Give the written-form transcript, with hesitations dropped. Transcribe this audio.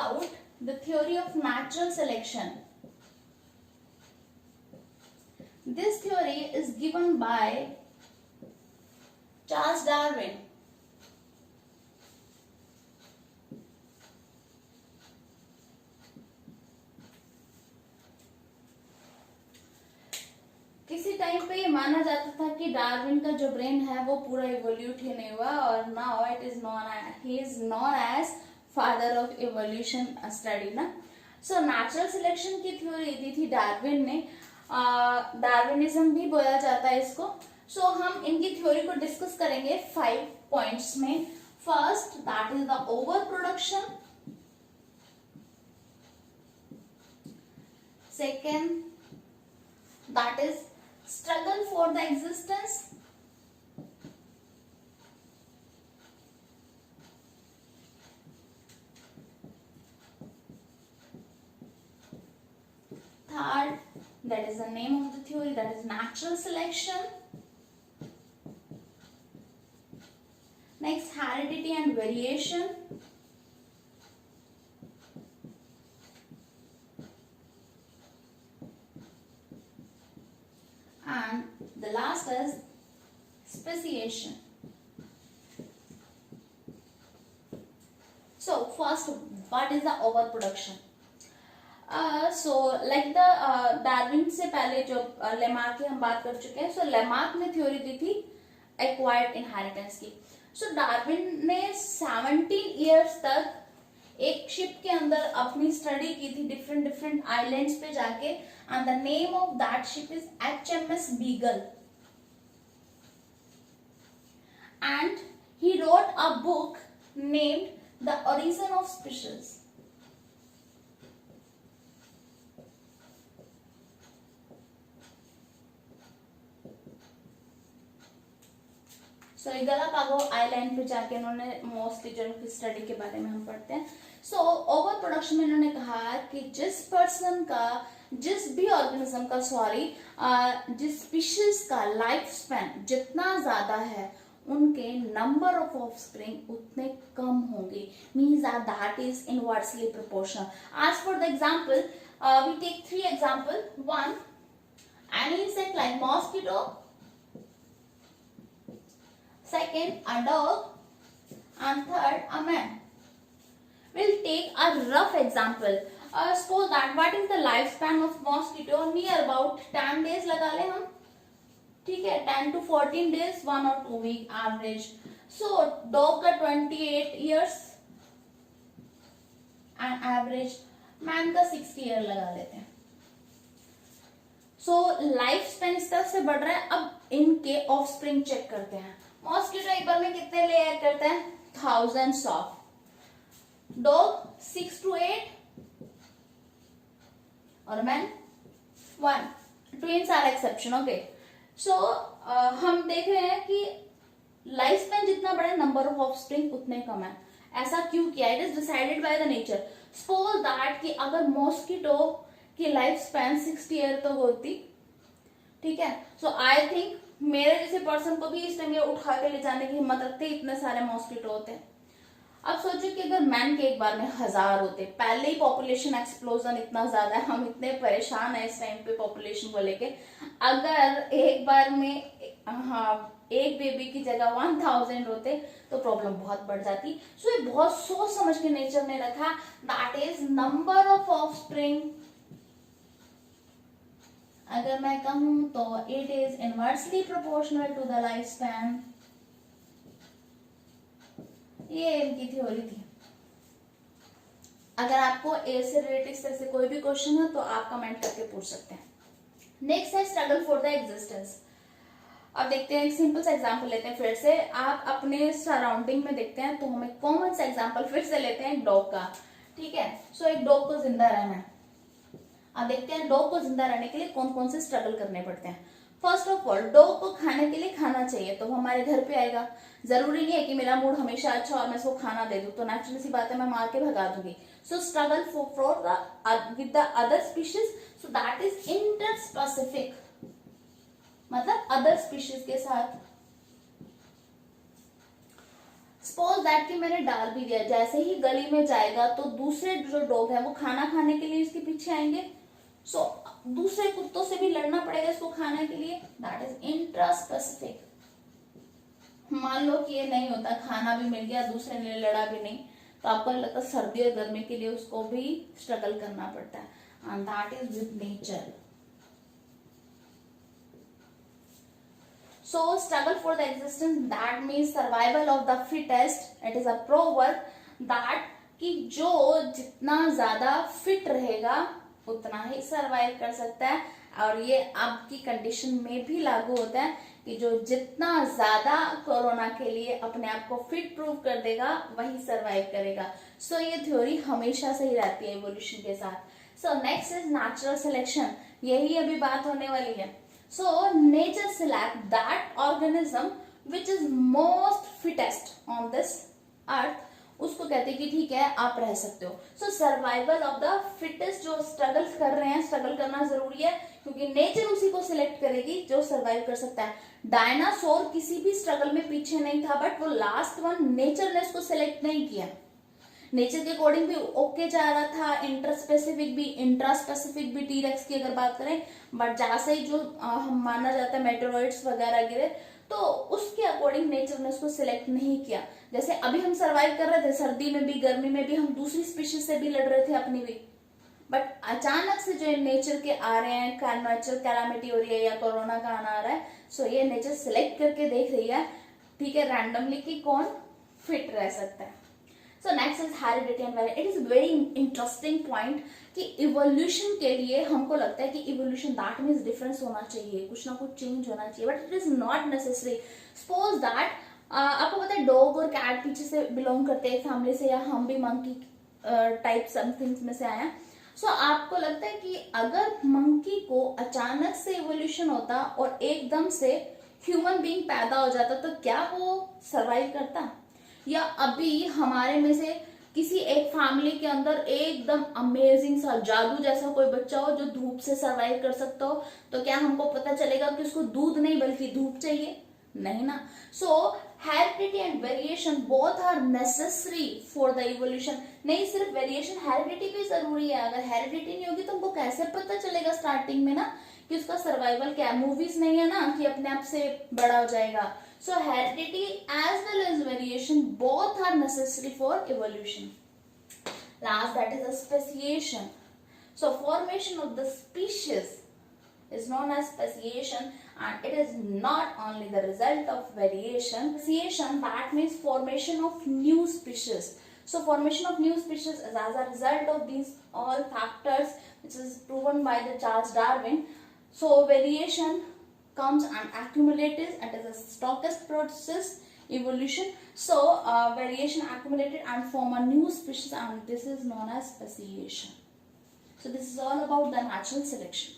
about the theory of natural selection. This theory is given by Charles Darwin. किसी time पे ये माना जाता था कि डार्विन का जो ब्रेन है वो पूरा इवोल्यूट ही नहीं हुआ, और now it is he is known as father of evolution study ना. सो नेचुरल सिलेक्शन की थ्योरी दी थी डार्विन ने. डार्विनिज्म भी बोला जाता है इसको. सो हम इनकी थ्योरी को डिस्कस करेंगे 5 पॉइंट्स में. First, that is the over production. Second, that is struggle for the existence. Third, that is the name of the theory, that is natural selection. Next, heredity and variation. And the last is speciation. So first, what is the overproduction? So like the Darwin से पहले जो Lamarck की हम बात कर चुके हैं. So Lamarck ने थ्योरी दी थी एक्वायर्ड इनहेरिटेंस की. So डार्विन ने 17 इयर्स तक एक शिप के अंदर अपनी स्टडी की थी डिफरेंट आइलैंड्स पे जाके, and the name of that ship is HMS Beagle. And he wrote a book named the Origin of Species. So Galapagos island पे जाके इन्होंने मोस्टली जो स्टडी के बारे में हम पढ़ते हैं. सो ओवर प्रोडक्शन में इन्होंने कहा कि जिस भी ऑर्गेनिज्म का जिस स्पीशीज का लाइफ स्पैन जितना ज्यादा है, उनके नंबर ऑफ ऑफस्प्रिंग उतने कम होंगे. Means that is inversely proportional. आज for the example we take 3 example. 1, any insect like mosquito. Second, a dog. And third, a man. We'll take a rough example. Suppose that what is the lifespan of mosquito? Near about 10 days लगा ले हम. ठीक है, 10 to 14 days, 1 or 2 week average. So dog का 28 years and average. Man का 60 year लगा लेते हैं. So लाइफ स्पेन इस तरह से बढ़ रहा है. अब इनके ऑफस्प्रिंग चेक करते हैं. मॉस्किटो एक बार में कितने लेयर करते हैं? thousands of. डॉग 6 to 8 और man 1. Twins are exception. Okay. So हम देख रहे हैं कि लाइफ स्पैन जितना बड़ा नंबर ऑफ ऑफस्प्रिंग उतने कम है. ऐसा क्यों किया? It is decided by the nature. Suppose that कि अगर मॉस्किटो की लाइफ स्पैन 60 ईयर तो होती, ठीक है, सो आई थिंक मेरे जैसे पर्सन को भी इस टाइम ये उठा के ले जाने की हिम्मत रखते, इतने सारे मॉस्किटो होते हैं. अब सोचो कि अगर मैन के एक बार में 1000 होते. पहले ही पॉपुलेशन एक्सप्लोजन इतना ज्यादा है, हम इतने परेशान है इस टाइम पे पॉपुलेशन को लेके. अगर एक बार में एक बेबी की जगह 1000 होते तो प्रॉब्लम बहुत बढ़ जाती. सो ये बहुत सोच समझ के नेचर ने रखा. That is number of offspring. अगर मैं कहूं तो it is inversely proportional to the life span. ये इनकी थ्योरी थी. अगर आपको ए से रिलेटेड इस तरह से कोई भी क्वेश्चन है तो आप कमेंट करके पूछ सकते हैं. नेक्स्ट है स्ट्रगल फॉर द एग्जिस्टेंस. अब देखते हैं, एक सिंपल सा एग्जांपल लेते हैं. फिर से आप अपने सराउंडिंग में देखते हैं तो हम एक कॉमन सा एग्जांपल फिर से लेते हैं डॉग का. ठीक है. सो एक डॉग को जिंदा रहना है. अब देखते हैं डॉग को जिंदा रहने के लिए कौन कौन से स्ट्रगल करने पड़ते हैं. फर्स्ट ऑफ ऑल, डॉग को खाने के लिए खाना चाहिए तो वो हमारे घर पे आएगा. जरूरी नहीं है कि मेरा मूड हमेशा अच्छा और मैं इसको खाना दे दूं तो नेचुरल सी बात है मैं मार के भगा दूंगी. सो struggle for with the other species. So that is interspecific, मतलब अदर स्पीशीज के साथ. सपोज दैट कि मैंने डाल भी दिया, जैसे ही गली में जाएगा तो दूसरे जो डॉग है वो खाना खाने के लिए इसके पीछे आएंगे, सो दूसरे कुत्तों से भी लड़ना पड़ेगा इसको खाने के लिए, दैट इज इंट्रा स्पेसिफिक। मान लो कि ये नहीं होता, खाना भी मिल गया, दूसरे ने लड़ा भी नहीं, तो आपको लगता है सर्दी और गर्मी के लिए उसको भी स्ट्रगल करना पड़ता है, and that is with nature. So struggle for the existence, that means survival of the fittest. It is a proverb that कि जो जितना ज्यादा फिट रहेगा उतना ही सरवाइव कर सकता है, और ये आपकी कंडीशन में भी लागू होता है कि जो जितना ज्यादा कोरोना के लिए अपने आप को फिट प्रूव कर देगा वही सरवाइव करेगा। सो ये थ्योरी हमेशा से ही रहती है इवोल्यूशन के साथ। So next is natural selection, यही अभी बात होने वाली है। So nature select that organism which is most fittest on this earth, उसको कहते हैं कि ठीक है आप रह सकते हो। So survival of the fittest, जो स्ट्रगल कर रहे हैं, स्ट्रगल करना जरूरी है क्योंकि नेचर उसी को सिलेक्ट करेगी जो सर्वाइव कर सकता है। डायनासोर किसी भी स्ट्रगल में पीछे नहीं था, बट वो लास्ट वन नेचर ने उसको सिलेक्ट नहीं किया। नेचर के अकॉर्डिंग भी ओके जा रहा था, इंटर स्पेसिफिक भी, इंट्रा स्पेसिफिक भी, टीरेक्स की अगर बात करें, बट जैसे ही जो हम माना जाता है मेटेरॉइड्स वगैरह गिरे, तो उसके अकॉर्डिंग नेचर ने उसको सिलेक्ट नहीं किया। जैसे अभी हम सरवाइव कर रहे थे, सर्दी में भी गर्मी में भी हम दूसरी स्पीशीज से भी लड़ रहे थे अपनी भी, बट अचानक से जो नेचर के आ रहे हैं, नेचुरल कैलामिटी हो रही है या कोरोना का आना आ रहा है, सो ये नेचर सिलेक्ट करके देख रही है, ठीक है, रैंडमली कि कौन फिट रह सकता है। So next is heredity and variation. It is very interesting point कि इवोल्यूशन के लिए हमको लगता है कि इवोल्यूशन दैट मीन्स डिफरेंस होना चाहिए, कुछ ना कुछ चेंज होना चाहिए, but it is not necessary. Suppose that आपको पता है डॉग और कैट पीछे से बिलोंग करते हैं फैमिली से, या हम भी मंकी टाइप समथिंग्स में से आए हैं। सो आपको लगता है कि अगर मंकी को अचानक से इवोल्यूशन होता और एकदम से ह्यूमन बीइंग पैदा हो जाता तो क्या वो सर्वाइव करता? या अभी हमारे में से किसी एक फैमिली के अंदर एकदम अमेजिंग सा जादू जैसा कोई बच्चा हो जो धूप से सरवाइव कर सकता हो, तो क्या हमको पता चलेगा कि उसको दूध नहीं बल्कि धूप चाहिए? नहीं ना। So heredity and variation both are necessary for the evolution. नहीं सिर्फ वेरिएशन, हेरिडिटी भी जरूरी है। अगर हेरिडिटी नहीं होगी तो हमको कैसे पता चलेगा स्टार्टिंग में ना कि उसका सर्वाइवल क्या है? मूवीज नहीं है ना कि अपने आप से बड़ा हो जाएगा। So heredity as well as variation both are necessary for evolution. Last, that is a speciation. So formation of the species is known as speciation, and it is not only the result of variation. Speciation, that means formation of new species. So formation of new species is as a result of these all factors, which is proven by the Charles Darwin. So variation comes and accumulates, and is a stochastic process, evolution. So variation accumulated and form a new species, and this is known as speciation. So this is all about the natural selection.